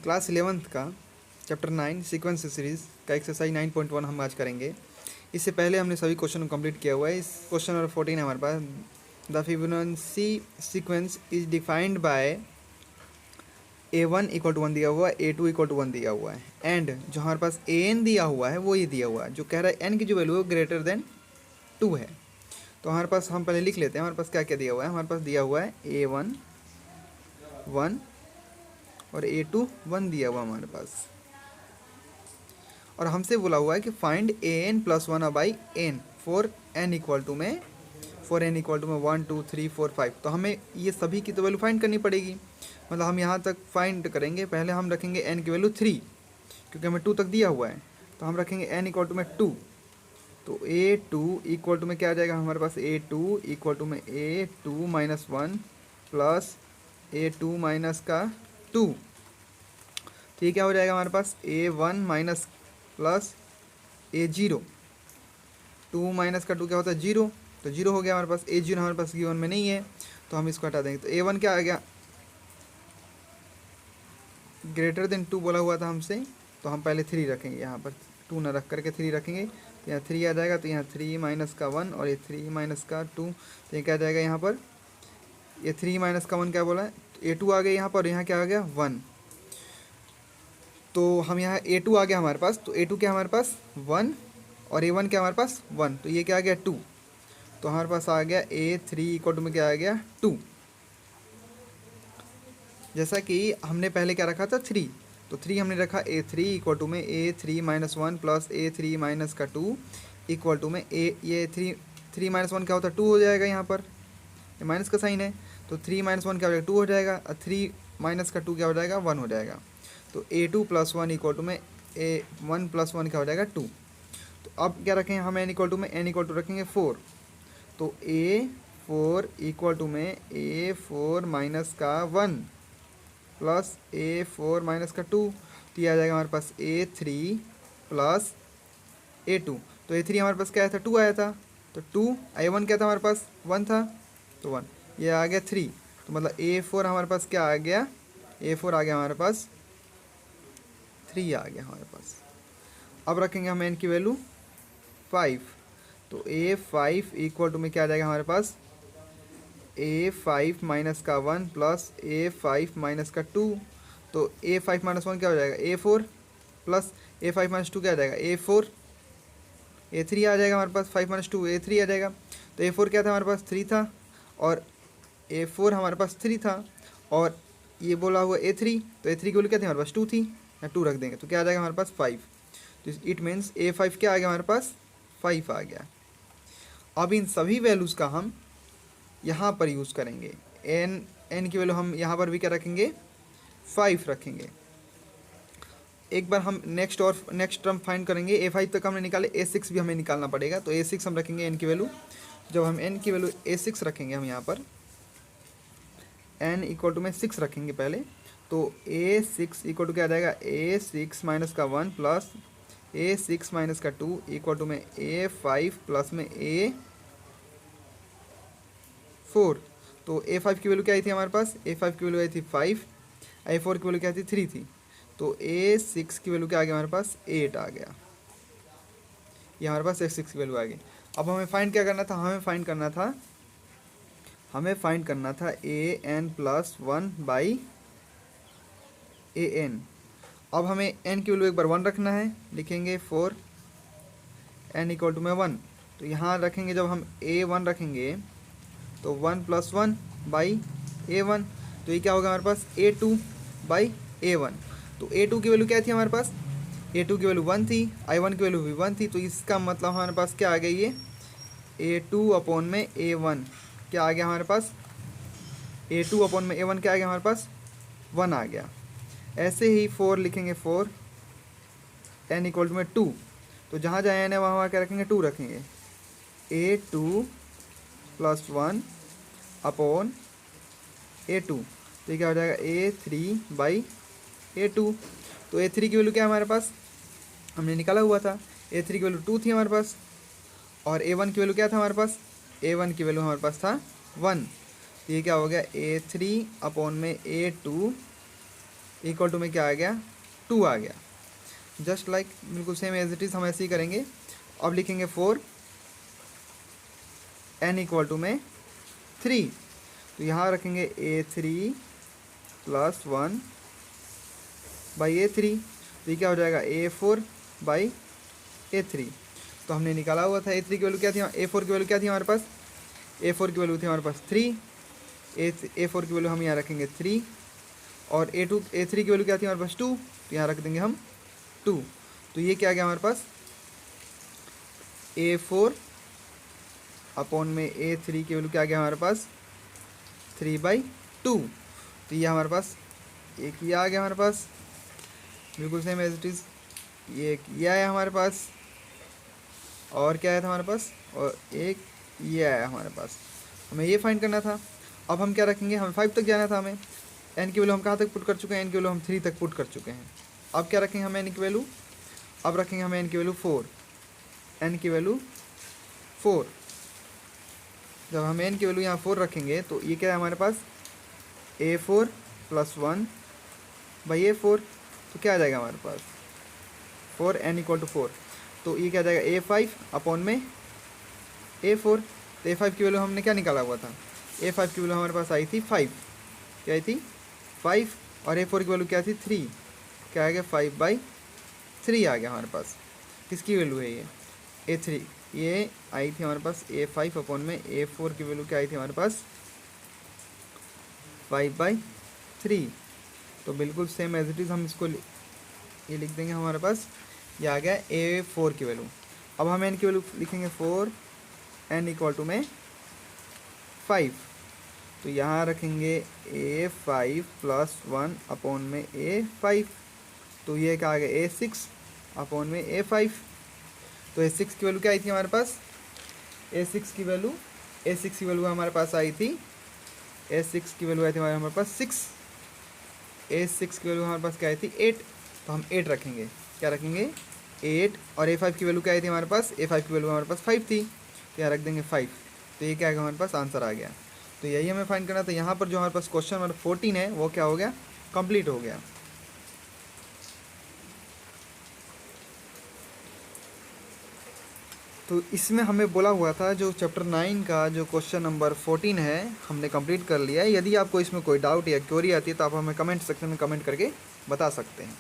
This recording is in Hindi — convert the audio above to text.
क्लास 11th का चैप्टर 9 सीक्वेंस सीरीज़ का एक्सरसाइज 9.1 हम आज करेंगे। इससे पहले हमने सभी क्वेश्चन को कंप्लीट किया हुआ है। इस क्वेश्चन नंबर 14 है हमारे पास। The Fibonacci sequence is defined by A1 equal to 1 दिया हुआ है, A2 इक्वल टू 1 दिया हुआ है, एंड जो हमारे पास AN दिया हुआ है वो ये दिया हुआ है, जो कह रहा है N की जो वैल्यू है ग्रेटर देन 2 है। तो हमारे पास हम पहले लिख लेते हैं हमारे पास क्या क्या दिया हुआ है। हमारे पास दिया हुआ है A1 1 और A2 1 दिया हुआ हमारे पास, और हमसे बोला हुआ है कि find AN plus 1 by N for N equal to में 1 2 3 4 5। तो हमें ये सभी की तो वैल्यू फाइंड करनी पड़ेगी। मतलब हम यहाँ तक फाइंड करेंगे। पहले हम रखेंगे N की वैल्यू 3, क्योंकि हमें 2 तक दिया हुआ है। तो हम रखेंगे N इक्वल टू में 2। तो A2 इक्वल टू में क्या आ जाएगा हमारे पास, A2 इक्वल टू में A2 minus 1 plus A2 minus का 2। तो ये क्या हो जाएगा हमारे पास, A1 minus plus A0। 2 minus का 2 क्या होता है, 0। तो 0 हो गया हमारे पास। A0 हमारे पास गिवन में नहीं है, तो हम इसको हटा देंगे। तो A1 क्या आ गया, ग्रेटर देन 2 बोला हुआ था हमसे, तो हम पहले 3 रखेंगे। यहाँ पर 2 ना रख करके 3 रखेंगे, तो यहाँ 3 आ जाएगा। तो यहाँ 3 माइनस का 1 और ये 3 माइनस का 2, तो ये क्या आ जाएगा यहाँ पर, ये 3 माइनस का 1 क्या बोला है, A2 आ गया यहाँ पर, यहाँ क्या आ गया 1। तो हम यहाँ A2 आ गया हमारे पास, तो A2 क्या हमारे पास 1 और A1 क्या हमारे पास 1, तो ये क्या आ गया 2। तो हमारे पास आ गया A3 इक्वल टू में क्या आ गया 2। जैसा कि हमने पहले क्या रखा था 3, तो 3 हमने रखा A3 इक्वल टू में A3 minus 1 plus A3 minus का 2 इक्वल टू में ये 3 माइनस 1 क्या होता है 2 हो जाएगा। यहाँ पर ये माइनस का साइन है, तो 3 माइनस 1 क्या हो जाएगा 2 हो जाएगा, और 3 माइनस का 2 क्या हो जाएगा 1 हो जाएगा। तो A2 प्लस 1 इक्वल टू में A1 प्लस 1 क्या हो जाएगा 2। तो अब क्या रखें हम N इक्वल टू में, N इक्वल टू रखेंगे 4। तो A4 इक्वल टू में A4 माइनस का 1 प्लस A4 माइनस का 2, तो ये आ जाएगा हमारे पास A3 प्लस A2। तो A3 हमारे पास क्या आया था 2 आया था, तो 2 A1 क्या था हमारे पास 1 था, तो 1 ये आ गया 3। तो मतलब A4 हमारे पास क्या आ गया, A4 आ गया हमारे पास 3 आ गया हमारे पास। अब रखेंगे हम N की वैल्यू 5। तो A5 इक्वल टू में क्या आ जाएगा हमारे पास, A5 माइनस का 1 प्लस A5 माइनस का 2। तो A5 माइनस 1 क्या हो जाएगा A4 प्लस A5 माइनस 2 क्या आ जाएगा A4। A3 आ जाएगा हमारे पास, 5 माइनस 2 A3 आ जाएगा। तो A4 क्या था हमारे पास 3 था, और A4 हमारे पास 3 था, और ये बोला हुआ A3, तो A3 की वैल्यू क्या थी हमारे पास 2 थी, या 2 रख देंगे तो क्या आ जाएगा हमारे पास 5। तो इट मीन्स A5 क्या आ गया हमारे पास 5 आ गया। अब इन सभी वैल्यूज़ का हम यहाँ पर यूज़ करेंगे। N की वैल्यू हम यहाँ पर भी क्या रखेंगे 5 रखेंगे। एक बार हम नेक्स्ट टर्म फाइंड करेंगे। A5 तक हमने निकाले, A6 भी हमें निकालना पड़ेगा। तो A6 हम रखेंगे N की वैल्यू। जब हम N की वैल्यू A6 रखेंगे, हम यहाँ पर N इक्वल टू में 6 रखेंगे पहले। तो A6 इक्वल टू क्या आ जाएगा A6 माइनस का 1 प्लस A6 माइनस का 2 इक्वल टू में A5 प्लस में A4। तो A5 की वैल्यू क्या आई थी हमारे पास, A5 की वैल्यू आई थी 5, A4 की वैल्यू क्या थी 3 थी। तो A6 की वैल्यू क्या आ गया हमारे पास 8 आ गया। ये हमारे पास A6 की वैल्यू आ गई। अब हमें फाइंड क्या करना था, हमें फाइंड करना था AN प्लस 1 बाई AN। अब हमें N की वैल्यू एक बार 1 रखना है, लिखेंगे 4 N इक्वल टू में 1। तो यहाँ रखेंगे, जब हम A1 रखेंगे तो 1 प्लस 1 बाई A1। तो ये क्या होगा हमारे पास A2 बाई A1। तो A2 की वैल्यू क्या थी हमारे पास, A2 की वैल्यू 1 थी, I1 की वैल्यू भी 1 थी। तो इसका मतलब हमारे पास क्या आ गई, ये A2 अपॉन में A1 क्या आ गया हमारे पास, A2 अपॉन में A1 क्या आ गया हमारे पास 1 आ गया। ऐसे ही 4 लिखेंगे 4 N इक्वल टू में 2। तो जहाँ जहाँ N है वहाँ वहाँ क्या रखेंगे 2 रखेंगे। A2 plus 1 upon A2। तो ये क्या हो जाएगा A3 बाई A2। तो A3 की वैल्यू क्या है हमारे पास, हमने निकाला हुआ था। A3 की वैल्यू 2 थी हमारे पास, और A1 की वैल्यू क्या था हमारे पास, A1 की वैल्यू हमारे पास था 1। तो ये क्या हो गया A3 अपॉन में A2 इक्वल टू में क्या आ गया, 2 आ गया। जस्ट लाइक बिल्कुल सेम एज इट इज़ हम ऐसे ही करेंगे। अब लिखेंगे 4 n इक्वल टू में 3, तो यहाँ रखेंगे a3 + 1 बाई a3, तो ये क्या हो जाएगा a4 बाई a3। तो हमने निकाला हुआ था a3 की वैल्यू क्या थी, a4 की वैल्यू क्या थी हमारे पास, a4 की वैल्यू थी हमारे पास 3, a4 की वैल्यू हम यहाँ रखेंगे 3, और a3 की वैल्यू क्या थी हमारे पास 2, तो यहाँ रख देंगे हम 2। तो ये क्या आ गया हमारे पास, a4 अपॉन में a3 की वैल्यू क्या आ गया हमारे पास 3/2। तो ये हमारे पास एक ये आ गया हमारे पास, बिल्कुल सेम एज इट इज़। ये आया हमारे पास, और क्या आया था हमारे पास, और एक ये आया हमारे पास। हमें ये फाइंड करना था। अब हम क्या रखेंगे, हमें 5 तक जाना था। हमें n की वैल्यू हम कहाँ तक पुट कर चुके हैं, n की वैल्यू हम 3 तक पुट कर चुके हैं। अब क्या रखेंगे हम n की वैल्यू, अब रखेंगे हम n की वैल्यू 4, n की वैल्यू 4। जब हम n की वैल्यू यहाँ 4 रखेंगे तो ये क्या है हमारे पास, a4 + 1 बाई a4, तो क्या आ जाएगा हमारे पास 4n इक्वल टू 4। तो ये क्या आ जाएगा a5 अपॉन में a4। तो a5 की वैल्यू हमने क्या निकाला हुआ था, a5 की वैल्यू हमारे पास आई थी 5, क्या आई थी 5, और a4 की वैल्यू क्या थी 3, क्या आ गया 5/3 आ गया हमारे पास। किसकी वैल्यू है ये, a3, ये आई थी हमारे पास a5 अपॉन में a4 की वैल्यू क्या आई थी हमारे पास 5/3। तो बिल्कुल सेम एज इट इज़ हम इसको ये लिख देंगे हमारे पास, ये आ गया a4 की वैल्यू। अब हम n की वैल्यू लिखेंगे 4n इक्वल टू में 5, तो यहाँ रखेंगे a5 + 1 अपॉन में a5, तो ये क्या आ गया a6 अपॉन में a5। तो a6 की वैल्यू क्या आई थी हमारे पास, a6 की वैल्यू हमारे पास आई थी, a6 की वैल्यू आई थी हमारे पास 6, a6 की वैल्यू हमारे पास क्या आई थी 8, तो हम 8 रखेंगे, क्या रखेंगे 8, और a5 की वैल्यू क्या आई थी हमारे पास, a5 की वैल्यू हमारे पास 5 थी, तो यहाँ रख देंगे 5। तो ये क्या आएगा हमारे पास, आंसर आ गया। तो यही हमें फाइंड करना था। यहाँ पर जो हमारे पास क्वेश्चन नंबर 14 है वो क्या हो गया, कंप्लीट हो गया। तो इसमें हमें बोला हुआ था जो चैप्टर 9 का जो क्वेश्चन नंबर 14 है हमने कंप्लीट कर लिया है। यदि आपको इसमें कोई डाउट या क्वेरी आती है तो आप हमें कमेंट सेक्शन में कमेंट करके बता सकते हैं।